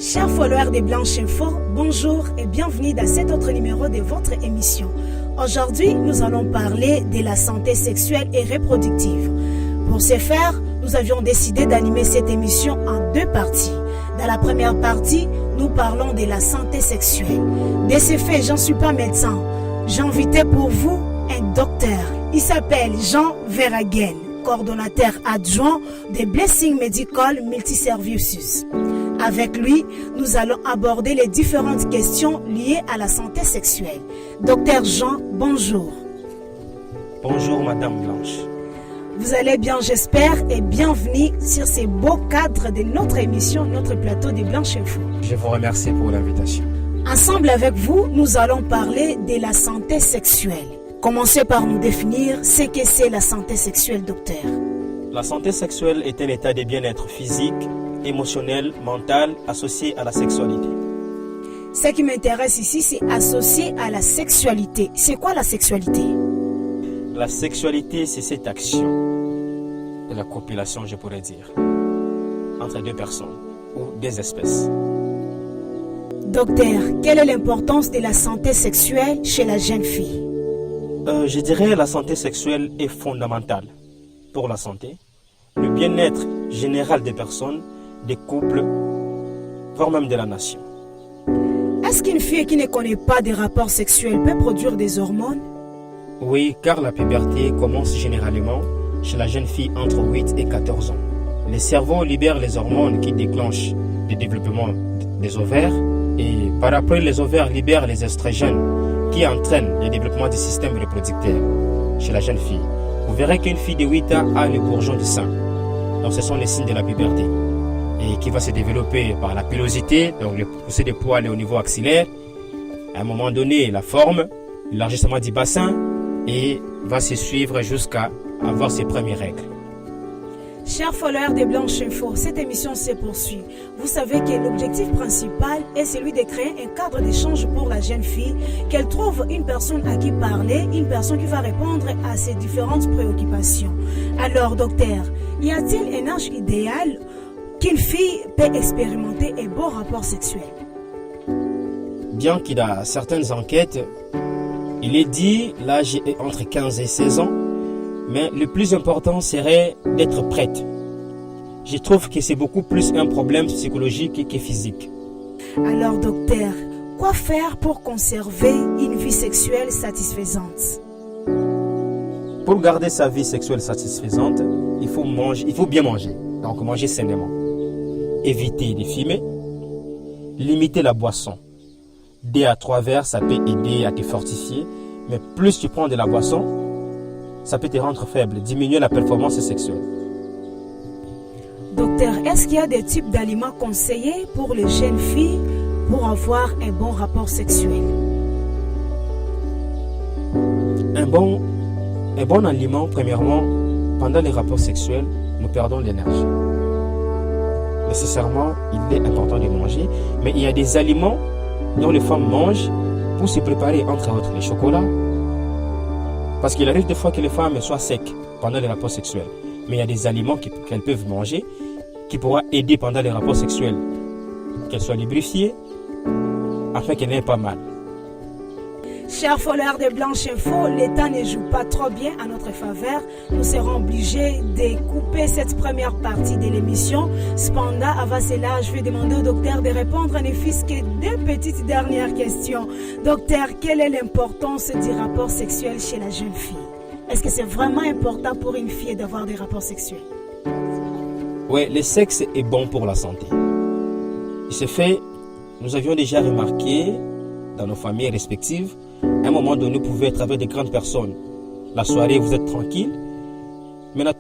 Chers followers de Blanche Info, bonjour et bienvenue dans cet autre numéro de votre émission. Aujourd'hui, nous allons parler de la santé sexuelle et reproductive. Pour ce faire, nous avions décidé d'animer cette émission en deux parties. Dans la première partie, nous parlons de la santé sexuelle. De ce fait, je ne suis pas médecin. J'ai invité pour vous un docteur. Il s'appelle Jean Verhagen, coordonnateur adjoint de Blessing Medical Multiservices. Avec lui, nous allons aborder les différentes questions liées à la santé sexuelle. Docteur Jean, bonjour. Bonjour Madame Blanche. Vous allez bien, j'espère, et bienvenue sur ces beaux cadres de notre émission, notre plateau de Blanche Info. Je vous remercie pour l'invitation. Ensemble avec vous, nous allons parler de la santé sexuelle. Commencez par nous définir ce que c'est la santé sexuelle, docteur. La santé sexuelle est un état de bien-être physique, émotionnel, mental, associé à la sexualité. Ce qui m'intéresse ici, c'est associé à la sexualité. C'est quoi la sexualité? La sexualité, c'est cette action de la copulation, je pourrais dire, entre deux personnes ou des espèces. Docteur, quelle est l'importance de la santé sexuelle chez la jeune fille? Je dirais la santé sexuelle est fondamentale pour la santé, le bien-être général des personnes, des couples, voire même de la nation. Est-ce qu'une fille qui ne connaît pas des rapports sexuels peut produire des hormones? Oui, car la puberté commence généralement chez la jeune fille entre 8 et 14 ans. Le cerveau libère les hormones qui déclenchent le développement des ovaires et par après les ovaires libèrent les estrogènes qui entraînent le développement du système reproducteur chez la jeune fille. Vous verrez qu'une fille de 8 ans a le bourgeon du sein. Donc ce sont les signes de la puberté et qui va se développer par la pilosité, donc le poussée des poils au niveau axillaire. À un moment donné, la forme, l'élargissement du bassin et va se suivre jusqu'à avoir ses premières règles. Chers followers de Blanche Info, cette émission se poursuit. Vous savez que l'objectif principal est celui de créer un cadre d'échange pour la jeune fille, qu'elle trouve une personne à qui parler, une personne qui va répondre à ses différentes préoccupations. Alors, docteur, y a-t-il un âge idéal qu'une fille peut expérimenter un bon rapport sexuel? Bien qu'il y a certaines enquêtes, il est dit l'âge est entre 15 et 16 ans, mais le plus important serait d'être prête. Je trouve que c'est beaucoup plus un problème psychologique que physique. Alors docteur, quoi faire pour conserver une vie sexuelle satisfaisante? Pour garder sa vie sexuelle satisfaisante, il faut bien manger, donc manger sainement. Éviter de fumer, limiter la boisson. 2 à 3 verres, ça peut aider à te fortifier, mais plus tu prends de la boisson, ça peut te rendre faible, diminuer la performance sexuelle. Docteur, est-ce qu'il y a des types d'aliments conseillés pour les jeunes filles pour avoir un bon rapport sexuel? Un bon aliment, premièrement, pendant les rapports sexuels, nous perdons l'énergie. Nécessairement, il est important de manger, mais il y a des aliments dont les femmes mangent pour se préparer, entre autres, les chocolats. Parce qu'il arrive des fois que les femmes soient secs pendant les rapports sexuels. Mais il y a des aliments qu'elles peuvent manger qui pourront aider pendant les rapports sexuels. Qu'elles soient lubrifiées afin qu'elles n'aient pas mal. Chers followers de Blanche Info, l'État ne joue pas trop bien à notre faveur. Nous serons obligés de couper cette première partie de l'émission. Cependant, avant cela, je vais demander au docteur de répondre à ne fût-ce que 2 petites dernières questions. Docteur, quelle est l'importance du rapport sexuel chez la jeune fille? Est-ce que c'est vraiment important pour une fille d'avoir des rapports sexuels? Oui, le sexe est bon pour la santé. Il se fait, nous avions déjà remarqué dans nos familles respectives, à un moment donné, vous pouvez être avec des grandes personnes. La soirée, vous êtes tranquille. Mais le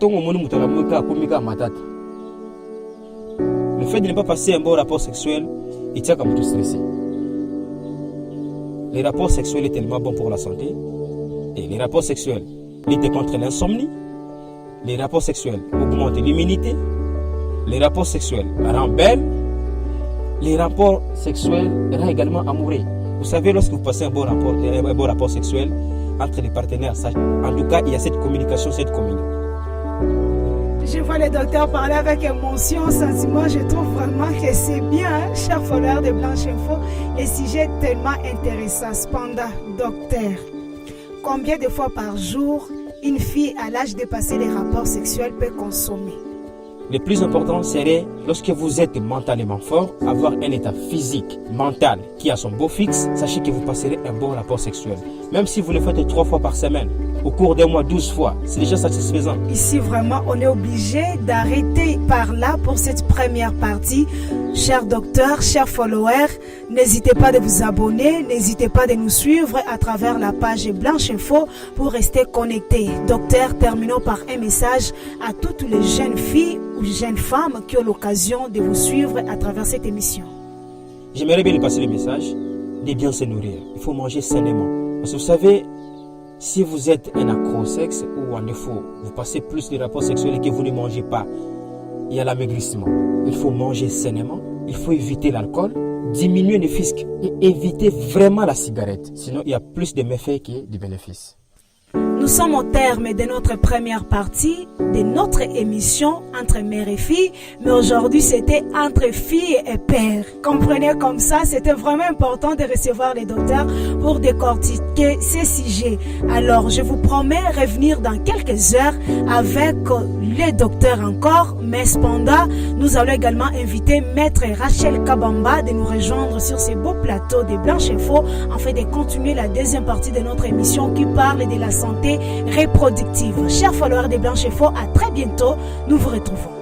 fait de ne pas passer un bon rapport sexuel, il tient comme tout stressé. Les rapports sexuels sont tellement bons pour la santé. Et les rapports sexuels luttent contre l'insomnie. Les rapports sexuels augmentent l'immunité. Les rapports sexuels rendent belle. Les rapports sexuels rendent également amoureux. Vous savez, lorsque vous passez un bon rapport sexuel entre les partenaires, en tout cas, il y a cette communication, cette communion. Je vois le docteur parler avec émotion, sentiment. Je trouve vraiment que c'est bien, hein, chers followers de Blanche Info. Le sujet est tellement intéressant. Cependant, docteur, combien de fois par jour une fille à l'âge de passer les rapports sexuels peut consommer? Le plus important serait, lorsque vous êtes mentalement fort, avoir un état physique, mental qui a son beau fixe, sachez que vous passerez un bon rapport sexuel. Même si vous le faites 3 fois par semaine, au cours d'un mois, 12 fois, c'est déjà satisfaisant. Ici, vraiment, on est obligé d'arrêter par là pour cette première partie. Chers docteurs, chers followers, n'hésitez pas de vous abonner, n'hésitez pas de nous suivre à travers la page Blanche Info pour rester connectés. Docteur, terminons par un message à toutes les jeunes filles ou jeunes femmes qui ont l'occasion de vous suivre à travers cette émission. J'aimerais bien lui passer le message de bien se nourrir. Il faut manger sainement. Parce que vous savez, si vous êtes un accro au sexe ou en défaut, vous passez plus de rapports sexuels et que vous ne mangez pas, il y a l'amaigrissement. Il faut manger sainement, il faut éviter l'alcool, diminuer le fisc et éviter vraiment la cigarette. Sinon, il y a plus de méfaits que de bénéfices. Nous sommes au terme de notre première partie de notre émission entre mère et fille, mais aujourd'hui c'était entre fille et père. Comprenez comme ça, c'était vraiment important de recevoir les docteurs pour décortiquer ces sujets. Alors je vous promets revenir dans quelques heures avec les docteurs encore, mais cependant nous allons également inviter Maître Rachel Kabamba de nous rejoindre sur ce beau plateau de Blanche Info afin de continuer la deuxième partie de notre émission qui parle de la santé reproductive. Chers followers de Blanche Info, à très bientôt, nous vous retrouvons.